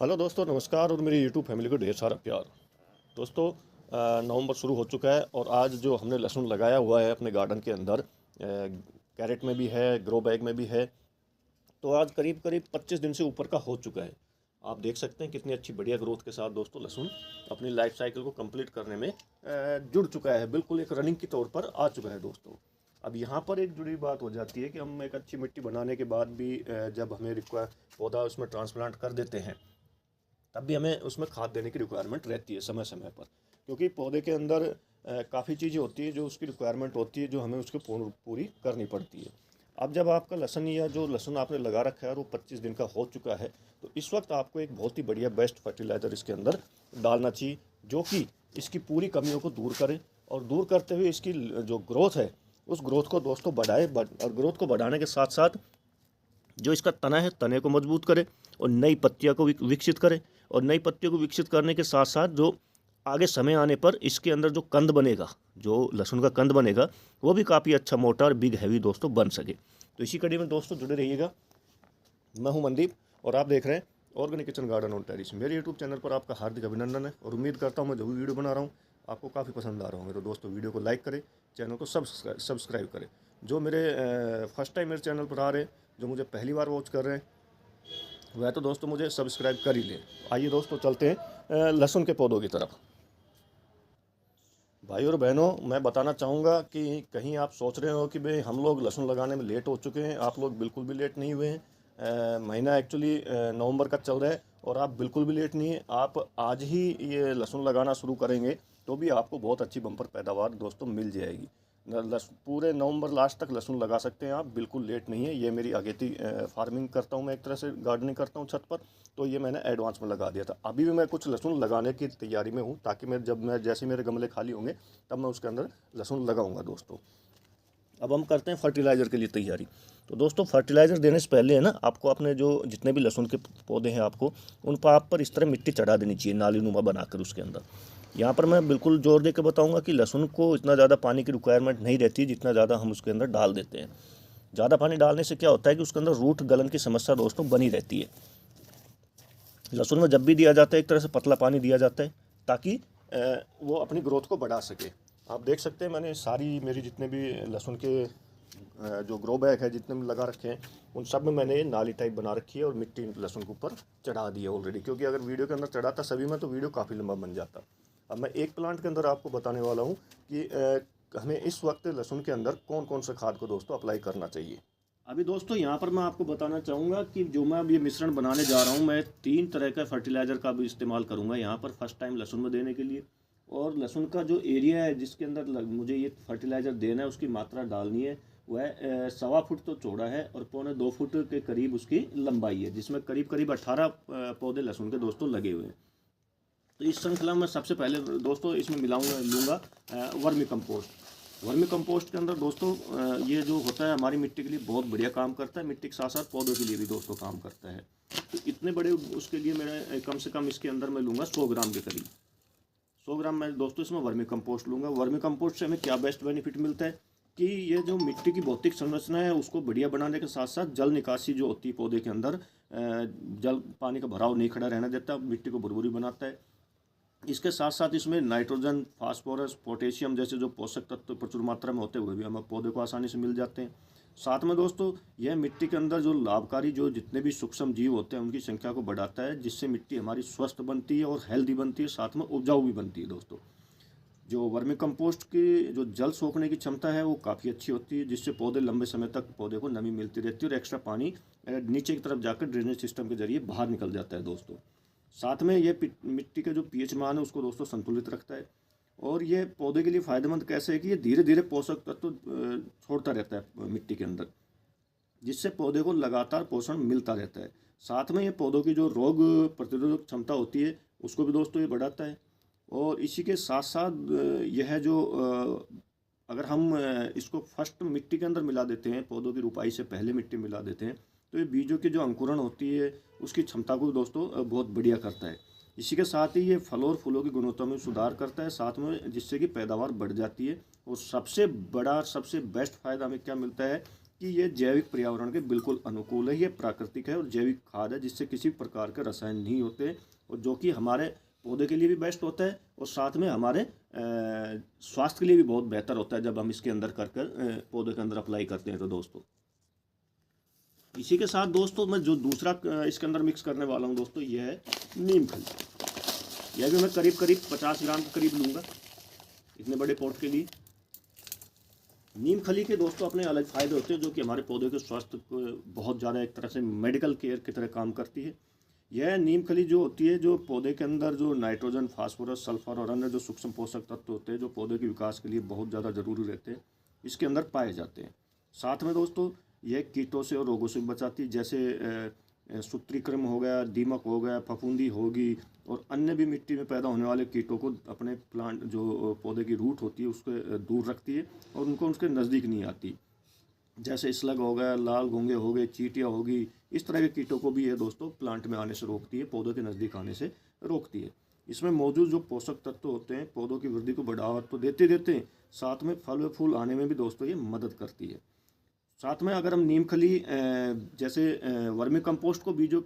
Hello दोस्तों, नमस्कार और मेरी यूट्यूब फैमिली को ढेर सारा प्यार। दोस्तों, नवंबर शुरू हो चुका है और आज जो हमने लहसुन लगाया हुआ है अपने गार्डन के अंदर, कैरेट में भी है, ग्रो बैग में भी है। तो आज करीब करीब 25 दिन से ऊपर का हो चुका है। आप देख सकते हैं कितनी अच्छी बढ़िया ग्रोथ के साथ दोस्तों लहसुन अपनी लाइफ साइकिल को कंप्लीट करने में जुड़ चुका है। बिल्कुल एक रनिंग के तौर पर आ चुका है दोस्तों। अब यहाँ पर एक जुड़ी बात हो जाती है कि हम एक अच्छी मिट्टी बनाने के बाद भी जब हमें रिक्वायर पौधा उसमें ट्रांसप्लांट कर देते हैं, तब भी हमें उसमें खाद देने की रिक्वायरमेंट रहती है समय समय पर, क्योंकि पौधे के अंदर काफ़ी चीज़ें होती है जो उसकी रिक्वायरमेंट होती है, जो हमें उसको पूरी करनी पड़ती है। अब जब आपका लहसुन या जो लहसुन आपने लगा रखा है और वो 25 दिन का हो चुका है, तो इस वक्त आपको एक बहुत ही बढ़िया बेस्ट फर्टिलाइज़र इसके अंदर डालना चाहिए, जो कि इसकी पूरी कमियों को दूर करे और दूर करते हुए इसकी जो ग्रोथ है उस ग्रोथ को दोस्तों बढ़ाए, और ग्रोथ को बढ़ाने के साथ साथ जो इसका तना है, तने को मजबूत करे और नई पत्तियां को विकसित करे। और नई पत्तियों को विकसित करने के साथ साथ जो आगे समय आने पर इसके अंदर जो कंद बनेगा, जो लहसुन का कंद बनेगा, वो भी काफ़ी अच्छा, मोटा और बिग हैवी दोस्तों बन सके। तो इसी कड़ी में दोस्तों जुड़े रहिएगा। मैं हूं मनदीप और आप देख रहे हैं organic kitchen garden on terrace. मेरे यूट्यूब चैनल पर आपका हार्दिक अभिनंदन है और उम्मीद करता हूं मैं जो भी वीडियो बना रहा हूं आपको काफ़ी पसंद आ रहा होंगे। तो दोस्तों, वीडियो को लाइक करें, चैनल को सब्सक्राइब करें। जो मेरे फर्स्ट टाइम मेरे चैनल पर आ रहे हैं, जो मुझे पहली बार वॉच कर रहे हैं, वह तो दोस्तों मुझे सब्सक्राइब कर ही लें। आइए दोस्तों, चलते हैं लहसुन के पौधों की तरफ। भाई और बहनों, मैं बताना चाहूँगा कि कहीं आप सोच रहे हो कि भाई हम लोग लहसुन लगाने में लेट हो चुके हैं। आप लोग बिल्कुल भी लेट नहीं हुए हैं। महीना एक्चुअली नवंबर का चल रहा है और आप बिल्कुल भी लेट नहीं है। आप आज ही ये लहसुन लगाना शुरू करेंगे तो भी आपको बहुत अच्छी बम्पर पैदावार दोस्तों मिल जाएगी। पूरे नवंबर लास्ट तक लहसुन लगा सकते हैं आप, बिल्कुल लेट नहीं है। ये मेरी अगेती फार्मिंग करता हूँ मैं, एक तरह से गार्डनिंग करता हूँ छत पर, तो ये मैंने एडवांस में लगा दिया था। अभी भी मैं कुछ लहसुन लगाने की तैयारी में हूँ, ताकि मैं जैसे मेरे गमले खाली होंगे तब मैं उसके अंदर लहसुन लगाऊंगा दोस्तों। अब हम करते हैं फर्टिलाइज़र के लिए तैयारी। तो दोस्तों, फर्टिलाइज़र देने से पहले है ना, आपको अपने जो जितने भी लहसुन के पौधे हैं, आपको उन पर आप पर इस तरह मिट्टी चढ़ा देनी चाहिए, नाली नुमा बनाकर उसके अंदर। यहाँ पर मैं बिल्कुल जोर दे के बताऊँगा कि लहसुन को इतना ज़्यादा पानी की रिक्वायरमेंट नहीं रहती जितना ज़्यादा हम उसके अंदर डाल देते हैं। ज़्यादा पानी डालने से क्या होता है कि उसके अंदर रूट गलन की समस्या दोस्तों बनी रहती है। लहसुन में जब भी दिया जाता है एक तरह से पतला पानी दिया जाता है, ताकि वो अपनी ग्रोथ को बढ़ा सके। आप देख सकते हैं मैंने सारी मेरी जितने भी लहसुन के जो ग्रो बैग है जितने भी लगा रखे हैं, उन सब में मैंने नाली टाइप बना रखी है और मिट्टी लहसुन के ऊपर चढ़ा दी है ऑलरेडी, क्योंकि अगर वीडियो के अंदर चढ़ाता सभी में तो वीडियो काफ़ी लंबा बन जाता। अब मैं एक प्लांट के अंदर आपको बताने वाला हूँ कि हमें इस वक्त लहसुन के अंदर कौन कौन से खाद को दोस्तों अप्लाई करना चाहिए। अभी दोस्तों, यहाँ पर मैं आपको बताना चाहूँगा कि जो मैं अब ये मिश्रण बनाने जा रहा हूँ, मैं 3 तरह का फर्टिलाइज़र का भी इस्तेमाल करूँगा यहाँ पर फर्स्ट टाइम लहसुन में देने के लिए। और लहसुन का जो एरिया है जिसके अंदर मुझे ये फर्टिलाइज़र देना है, उसकी मात्रा डालनी है, वह 1.25 फुट तो चौड़ा है और 1.25 फुट के करीब उसकी लंबाई है, जिसमें करीब करीब 18 पौधे लहसुन के दोस्तों लगे हुए हैं। तो इस श्रृंखला में सबसे पहले दोस्तों इसमें लूँगा वर्मी कंपोस्ट। वर्मी कंपोस्ट के अंदर दोस्तों ये जो होता है हमारी मिट्टी के लिए बहुत बढ़िया काम करता है, मिट्टी के साथ साथ पौधों के लिए भी दोस्तों काम करता है। तो इतने बड़े उसके लिए मेरा कम से कम इसके अंदर मैं लूँगा 100 ग्राम के करीब। 100 ग्राम मैं दोस्तों इसमें वर्मी कंपोस्ट लूँगा। वर्मी कंपोस्ट से हमें क्या बेस्ट बेनिफिट मिलता है कि ये जो मिट्टी की भौतिक संरचना है उसको बढ़िया बनाने के साथ साथ जल निकासी जो होती है पौधे के अंदर, जल पानी का भराव नहीं खड़ा रहने देता, मिट्टी को भुरभुरी बनाता है। इसके साथ साथ इसमें नाइट्रोजन, फास्फोरस, पोटेशियम जैसे जो पोषक तत्व प्रचुर मात्रा में होते हुए भी हमें पौधे को आसानी से मिल जाते हैं। साथ में दोस्तों यह मिट्टी के अंदर जो लाभकारी जो जितने भी सूक्ष्म जीव होते हैं उनकी संख्या को बढ़ाता है, जिससे मिट्टी हमारी स्वस्थ बनती है और हेल्दी बनती है, साथ में उपजाऊ भी बनती है दोस्तों। जो वर्मी कंपोस्ट की जो जल सोखने की क्षमता है वो काफ़ी अच्छी होती है, जिससे पौधे लंबे समय तक पौधे को नमी मिलती रहती है और एक्स्ट्रा पानी नीचे की तरफ जाकर ड्रेनेज सिस्टम के जरिए बाहर निकल जाता है दोस्तों। साथ में ये मिट्टी का जो पीएच मान है उसको दोस्तों संतुलित रखता है। और ये पौधे के लिए फ़ायदेमंद कैसे है कि ये धीरे धीरे पोषक तत्व छोड़ता रहता है मिट्टी के अंदर, जिससे पौधे को लगातार पोषण मिलता रहता है। साथ में ये पौधों की जो रोग प्रतिरोधक क्षमता होती है उसको भी दोस्तों ये बढ़ाता है। और इसी के साथ साथ यह जो अगर हम इसको फर्स्ट मिट्टी के अंदर मिला देते हैं, पौधों की रुपाई से पहले मिट्टी मिला देते हैं, तो ये बीजों की जो अंकुरण होती है उसकी क्षमता को दोस्तों बहुत बढ़िया करता है। इसी के साथ ही ये फल और फूलों की गुणवत्ता में सुधार करता है, साथ में जिससे कि पैदावार बढ़ जाती है। और सबसे बड़ा सबसे बेस्ट फ़ायदा हमें क्या मिलता है कि ये जैविक पर्यावरण के बिल्कुल अनुकूल है, ये प्राकृतिक है और जैविक खाद है जिससे किसी प्रकार के रसायन नहीं होते और जो कि हमारे पौधे के लिए भी बेस्ट होता है और साथ में हमारे स्वास्थ्य के लिए भी बहुत बेहतर होता है जब हम इसके अंदर कर पौधे के अंदर अप्लाई करते हैं। तो दोस्तों इसी के साथ दोस्तों मैं जो दूसरा इसके अंदर मिक्स करने वाला हूँ दोस्तों, ये है नीम खली। यह भी मैं करीब 50 ग्राम के करीब लूँगा इतने बड़े पॉट के लिए। नीम खली के दोस्तों अपने अलग फ़ायदे होते हैं जो कि हमारे पौधे के स्वास्थ्य को बहुत ज़्यादा एक तरह से मेडिकल केयर की तरह काम करती है। यह नीम खली जो होती है, जो पौधे के अंदर जो नाइट्रोजन, फास्फोरस, सल्फर और अन्य जो सूक्ष्म पोषक तत्व होते हैं जो पौधे के विकास के लिए बहुत ज़्यादा ज़रूरी रहते हैं, इसके अंदर पाए जाते हैं। साथ में दोस्तों यह कीटों से और रोगों से बचाती है, जैसे सूत्रीक्रम हो गया, दीमक हो गया, फफूंदी होगी और अन्य भी मिट्टी में पैदा होने वाले कीटों को अपने प्लांट जो पौधे की रूट होती है उसके दूर रखती है और उनको उसके नज़दीक नहीं आती। जैसे स्लग हो गया, लाल घोंगे हो गए, चींटियाँ होगी, इस तरह के कीटों को भी ये दोस्तों प्लांट में आने से रोकती है, पौधों के नज़दीक आने से रोकती है। इसमें मौजूद जो पोषक तत्व होते हैं पौधों की वृद्धि को बढ़ावा तो देते हैं, साथ में फल व फूल आने में भी दोस्तों ये मदद करती है। साथ में अगर हम नीम खली जैसे वर्मी कंपोस्ट को बीजों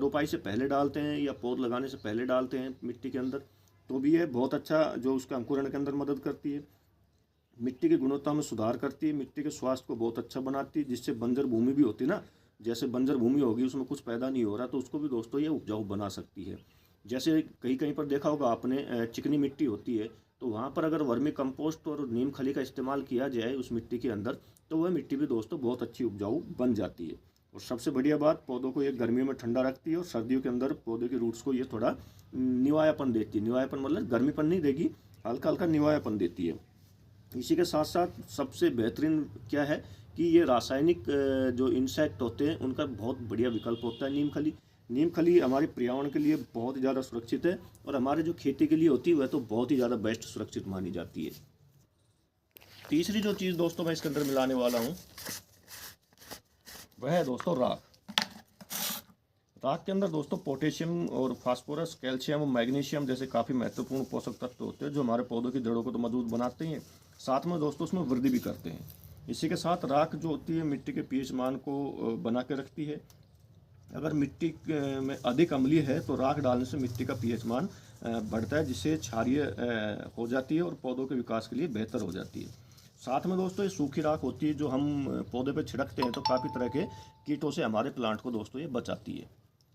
रोपाई से पहले डालते हैं या पौध लगाने से पहले डालते हैं मिट्टी के अंदर, तो भी ये बहुत अच्छा जो उसका अंकुरण के अंदर मदद करती है। मिट्टी की गुणवत्ता में सुधार करती है, मिट्टी के स्वास्थ्य को बहुत अच्छा बनाती है, जिससे बंजर भूमि भी होती है ना, जैसे बंजर भूमि होगी उसमें कुछ पैदा नहीं हो रहा तो उसको भी दोस्तों ये उपजाऊ बना सकती है। जैसे कहीं कहीं पर देखा होगा आपने चिकनी मिट्टी होती है तो वहाँ पर अगर वर्मी कंपोस्ट और नीम खली का इस्तेमाल किया जाए उस मिट्टी के अंदर तो वह मिट्टी भी दोस्तों बहुत अच्छी उपजाऊ बन जाती है। और सबसे बढ़िया बात, पौधों को ये गर्मियों में ठंडा रखती है और सर्दियों के अंदर पौधे के रूट्स को ये थोड़ा निवायापन देती है। निवायापन मतलब गर्मीपन नहीं देगी, हल्का हल्का निवायापन देती है। इसी के साथ साथ सबसे बेहतरीन क्या है कि ये रासायनिक जो इंसेक्ट होते हैं उनका बहुत बढ़िया विकल्प होता है नीम खली। नीम खली हमारे पर्यावरण के लिए बहुत ही ज़्यादा सुरक्षित है और हमारे जो खेती के लिए होती है वह तो बहुत ही ज़्यादा बेस्ट सुरक्षित मानी जाती है। तीसरी जो चीज़ दोस्तों मैं इसके अंदर मिलाने वाला हूँ वह है दोस्तों राख। राख के अंदर दोस्तों पोटेशियम और फास्फोरस, कैल्शियम और मैग्नीशियम जैसे काफ़ी महत्वपूर्ण पोषक तत्व होते हैं जो हमारे पौधों की जड़ों को तो मजबूत बनाते हैं, साथ में दोस्तों उसमें वृद्धि भी करते हैं। इसी के साथ राख जो होती है मिट्टी के पीएच मान को बना के रखती है। अगर मिट्टी में अधिक अम्लीय है तो राख डालने से मिट्टी का पीएच मान बढ़ता है, जिससे क्षारीय हो जाती है और पौधों के विकास के लिए बेहतर हो जाती है। साथ में दोस्तों ये सूखी राख होती है जो हम पौधे पे छिड़कते हैं तो काफ़ी तरह के कीटों से हमारे प्लांट को दोस्तों ये बचाती है।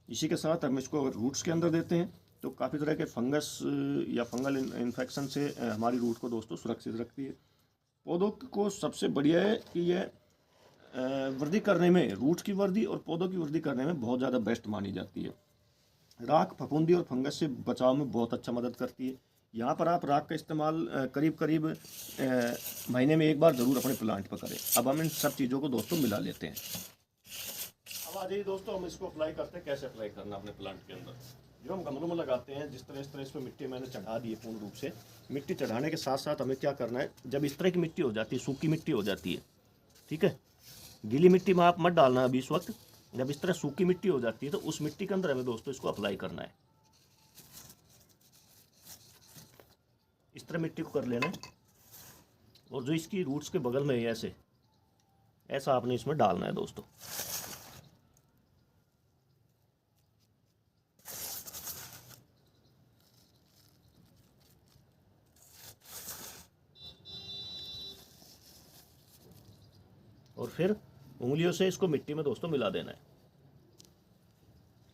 इसी के साथ हम इसको अगर रूट्स के अंदर देते हैं तो काफ़ी तरह के फंगस या फंगल इन्फेक्शन से हमारी रूट को दोस्तों सुरक्षित रखती है। पौधों को सबसे बढ़िया है कि यह वृद्धि करने में, रूट की वृद्धि और पौधों की वृद्धि करने में बहुत ज़्यादा बेस्ट मानी जाती है। राख फफूंदी और फंगस से बचाव में बहुत अच्छा मदद करती है। यहाँ पर आप राख का इस्तेमाल करीब महीने में एक बार ज़रूर अपने प्लांट पर करें। अब हम इन सब चीज़ों को दोस्तों मिला लेते हैं। अब आ जाइए दोस्तों, हम इसको अप्लाई करते हैं। कैसे अप्लाई करना अपने प्लांट के अंदर, जो हम गमलों में लगाते हैं, इस तरह इस पर मिट्टी मैंने चढ़ा दी है पूर्ण रूप से। मिट्टी चढ़ाने के साथ साथ हमें क्या करना है, जब इस तरह की मिट्टी हो जाती है, सूखी मिट्टी हो जाती है, ठीक है, गीली मिट्टी में आप मत डालना अभी इस वक्त। जब इस तरह सूखी मिट्टी हो जाती है तो उस मिट्टी के अंदर हमें दोस्तों इसको अप्लाई करना है। इस तरह मिट्टी को कर लेना है और जो इसकी रूट्स के बगल में है ऐसा आपने इसमें डालना है दोस्तों। और फिर उंगलियों से इसको मिट्टी में दोस्तों मिला देना है।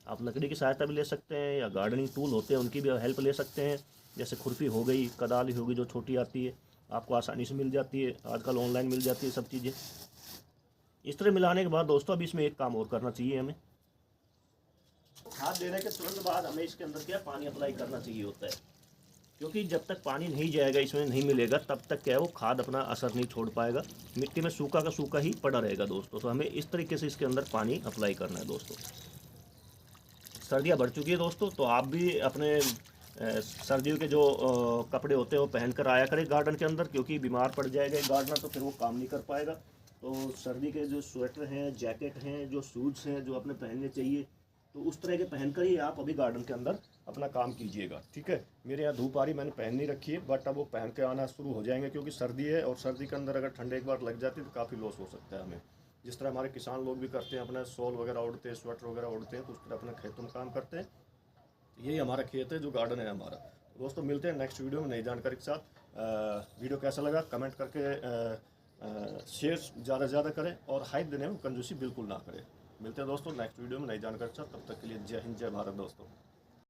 आप लकड़ी की सहायता भी ले सकते हैं या गार्डनिंग टूल होते हैं उनकी भी हेल्प ले सकते हैं, जैसे खुरपी हो गई, कदाली हो गई, जो छोटी आती है आपको आसानी से मिल जाती है, आजकल ऑनलाइन मिल जाती है सब चीज़ें। इस तरह मिलाने के बाद दोस्तों अब इसमें एक काम और करना चाहिए हमें। खाद देने के तुरंत बाद हमें इसके अंदर क्या पानी अप्लाई करना चाहिए होता है, क्योंकि जब तक पानी नहीं जाएगा, इसमें नहीं मिलेगा, तब तक क्या है वो खाद अपना असर नहीं छोड़ पाएगा, मिट्टी में सूखा का सूखा ही पड़ा रहेगा दोस्तों। तो हमें इस तरीके से इसके अंदर पानी अप्लाई करना है दोस्तों। सर्दियाँ बढ़ चुकी है दोस्तों, तो आप भी अपने सर्दियों के जो कपड़े होते हैं वो पहन कर आया करें गार्डन के अंदर, क्योंकि बीमार पड़ जाएगा गार्डनर तो फिर वो काम नहीं कर पाएगा। तो सर्दी के जो स्वेटर हैं, जैकेट हैं, जो शूज़ हैं जो अपने पहनने चाहिए, तो उस तरह के पहनकर ही आप अभी गार्डन के अंदर अपना काम कीजिएगा, ठीक है। मेरे यहाँ धूप आ रही, मैंने पहन नहीं रखी है, बट अब वो पहन के आना शुरू हो जाएंगे, क्योंकि सर्दी है और सर्दी के अंदर अगर ठंडे एक बार लग जाती है तो काफ़ी लॉस हो सकता है हमें। जिस तरह हमारे किसान लोग भी करते हैं, अपना शॉल वगैरह ओढ़ते हैं, स्वेटर वगैरह ओढ़ते हैं, तो उस तरह अपने खेतों में काम करते हैं। यही हमारा खेत है, जो गार्डन है हमारा। दोस्तों मिलते हैं नेक्स्ट वीडियो में नई जानकारी के साथ। वीडियो कैसा लगा कमेंट करके शेयर ज़्यादा से ज़्यादा करें, और हाइप देने में कंजूसी बिल्कुल ना करें। मिलते हैं दोस्तों नेक्स्ट वीडियो में नई जानकारी के साथ। तब तक के लिए जय हिंद, जय भारत दोस्तों।